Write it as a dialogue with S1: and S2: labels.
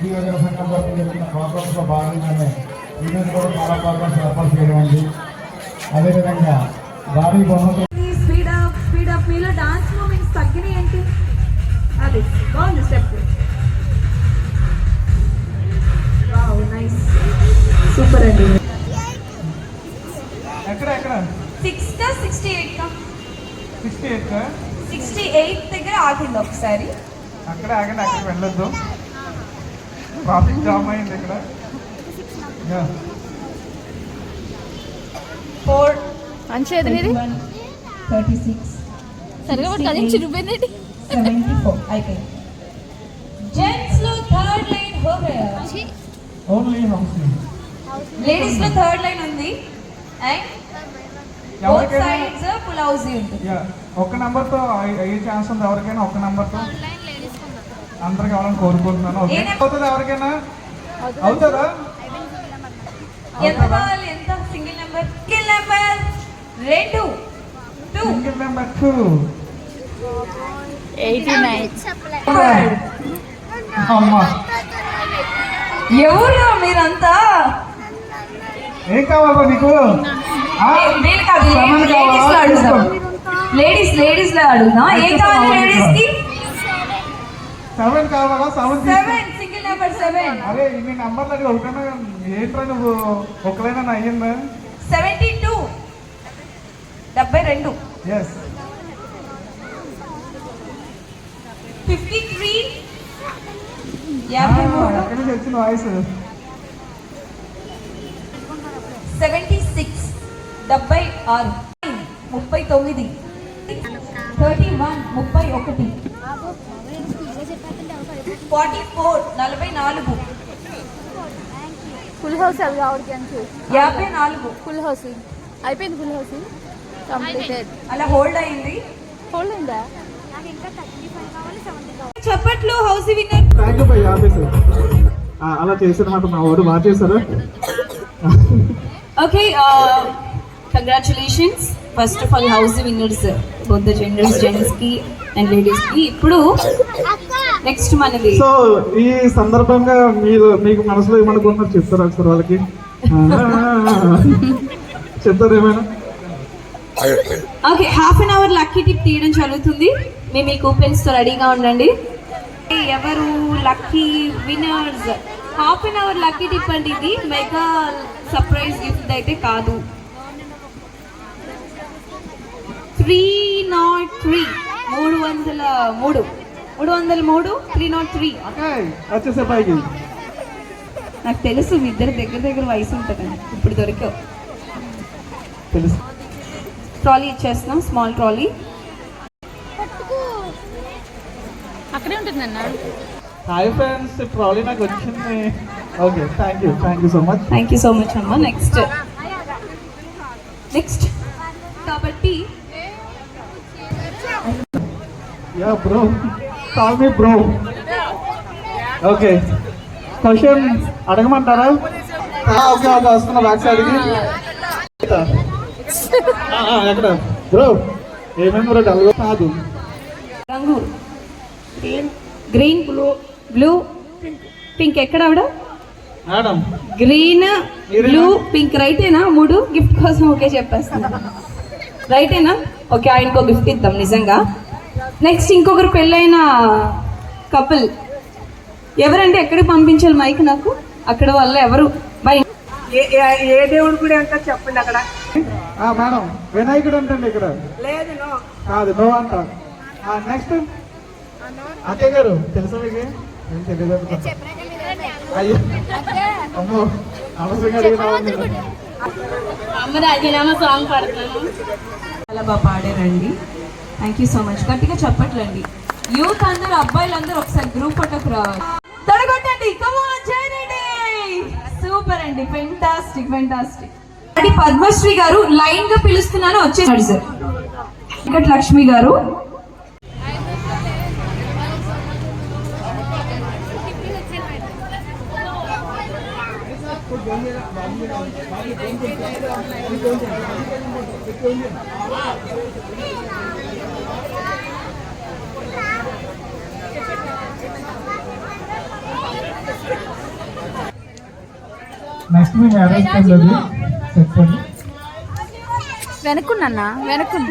S1: ఇంటి యువజన సంఘం తరఫున చేస్తున్న ప్రోగ్రామ్స్లో భాగంగానే ఈరోజు కూడా చాలా ప్రోగ్రామ్స్ ఏర్పాటు చేయడం అండి. అదేవిధంగా భారీ బహుమతులు
S2: స్పీడ్ మీలో డాన్స్ మూమెంట్స్ తగ్గినాయి ఏంటి? అది బాగుంది స్టెప్. వావ్ నైస్ సూపర్ అండి.
S3: ఎక్కడ
S2: 6th 68
S3: 68
S2: దగ్గర ఆగింది ఒకసారి.
S3: అక్కడ ఆగండి, అక్కడికి వెళ్ళొద్దు, ట్రాఫిక్ జామ్ అయింది ఇక్కడ.
S2: 4
S4: అంచేది
S2: 36
S4: సరిగా పట్టుకోండి చిరుపోయింది
S2: 74 అయిపోయింది. జెంట్స్ లో థర్డ్ లైన్ హో గయా,
S1: ఓన్లీ హౌసింగ్.
S2: లేడీస్ లో థర్డ్ లైన్ ఉంది and both sides full house ఉంటుంది.
S3: ఒక్క నెంబర్ తో అయ్యే ఛాన్స్ ఉంది ఎవరికైనా, ఒక్క నెంబర్ తో అందరికి కావాలని కోరుకుంటున్నాను. అవుతుంది ఎవరికైనా? అవుతుందా?
S2: ఎంత కావాలి? ఎంత? సింగిల్ నెంబర్ 2
S3: సింగిల్ నెంబర్ 2
S4: 89
S3: అమ్మా
S2: ఎవరు మీరంతా?
S3: ఏం కావాలా నీకు?
S2: లేడీస్ లో అడుగుదా? ఏం కావాలి లేడీస్ కి?
S3: 7 కావాలా?
S2: 7 సింగిల్ నెంబర్ 7.
S3: అరే ఇన్ని నెంబర్లు అడిగి ఒకటైనా ఏంట్రా నువ్వు ఒకలైనా అయ్యిందా?
S2: 72 72
S3: ఎస్
S2: 53
S3: ఎక్కడి నుంచి వచ్చిన వాయిస్?
S2: 76 76 39 31 31 44 44
S4: ఫుల్ హౌస్ అది కావడానికి
S2: 54
S4: ఫుల్ హౌస్ అయిపోయింది. Full house completed.
S2: అలా హోల్డ్ అయింది.
S4: హోల్డ్ అయిందా?
S2: చప్పట్లు హౌస్ విన్నర్.
S3: థ్యాంక్ యూ భయ్యా. అలా చేసినమాట మా వాడు బాగా చేశారు.
S2: Okay congratulations first of all house winners both the genders, gents కి అండ్ లేడీస్ కి. ఇప్పుడు నెక్స్ట్ మనది.
S3: సో ఈ సందర్భంగా మీకు మనసులో ఏమనుకుంటున్నారు చెప్తారా ఒకసారి వాళ్ళకి? చెప్తారు ఏమైనా?
S2: Okay half an hour lucky tip తీయడం జరుగుతుంది. మేము ఈ కూపెన్స్ తో రెడీగా ఉండండి. ఎవరు lucky winners? Half an hour lucky tip అండి. ఇది మెగా సర్ప్రైజ్ గిఫ్ట్ అయితే కాదు. 303 303
S3: వచ్చేసే పైకి.
S2: నాకు తెలుసు మీ ఇద్దరు దగ్గర వయసు ఉంటుందని. ఇప్పుడు దొరికావు.
S3: తెలుసు.
S2: ట్రాలీ ఇచ్చేస్తున్నాం, స్మాల్ ట్రాలీ.
S4: అక్కడే ఉంటుందన్న.
S3: హాయ్ ఫ్రెండ్స్, ట్రాలీ నాకు వచ్చింది. Okay thank you so much.
S2: Thank you so much అమ్మా. నెక్స్ట్ కాబట్టి
S3: yeah bro, call me bro. Okay question అడగమంటారా? ఓకే వస్తున్నా బ్యాక్ సైడ్కి. ఎక్కడ బ్రో? ఏమైంది బ్రో? డల్గా కాదు.
S2: రంగు గ్రీన్ బ్లూ పింక్. ఎక్కడ ఆవిడ?
S3: మేడం
S2: గ్రీన్ బ్లూ పింక్ రైటేనా? 3 గిఫ్ట్ కోసం ఓకే చెప్పేస్తున్నా. రైటేనా? ఓకే ఆయనకో గిఫ్ట్ ఇద్దాం నిజంగా. నెక్స్ట్ ఇంకొకరు పెళ్ళైన కపుల్ ఎవరంటే ఎక్కడికి పంపించాలి మైక్ నాకు? అక్కడ వల్ల ఎవరు ఏ దేవుడు కూడా అంటారు చెప్పండి అక్కడ.
S3: మేడం వినాయకుడు అంటండి ఇక్కడ.
S2: లేదు నో
S3: కాదు, నో అంట. నెక్స్ట్ అత్తయ్య గారు తెలుసా మీకు? ఏం తెలియదు. అయ్యో అమ్మో అవసరంగా అడిగినా.
S4: అమ్మ రాజీనామా సాంగ్ పాడుతున్నాను.
S2: చాలా బాగా పాడారండి. Thank you so much. గట్టిగా చెప్పట్లండి. యూత్ అందరూ అబ్బాయిలందరూ ఒకసారి గ్రూప్ ఫోటోకి రావాలి. తొడగొట్టండి. సూపర్ అండి. ఫెంటాస్టిక్. పద్మశ్రీ గారు లైన్ గా పిలుస్తున్నాను వచ్చేసాడు సార్. వెంకట లక్ష్మి గారు.
S3: నెక్స్ట్ మీ మ్యారేజ్ టైం అది చెప్పండి.
S4: వెనక్కున్నా వెనక్కున్నా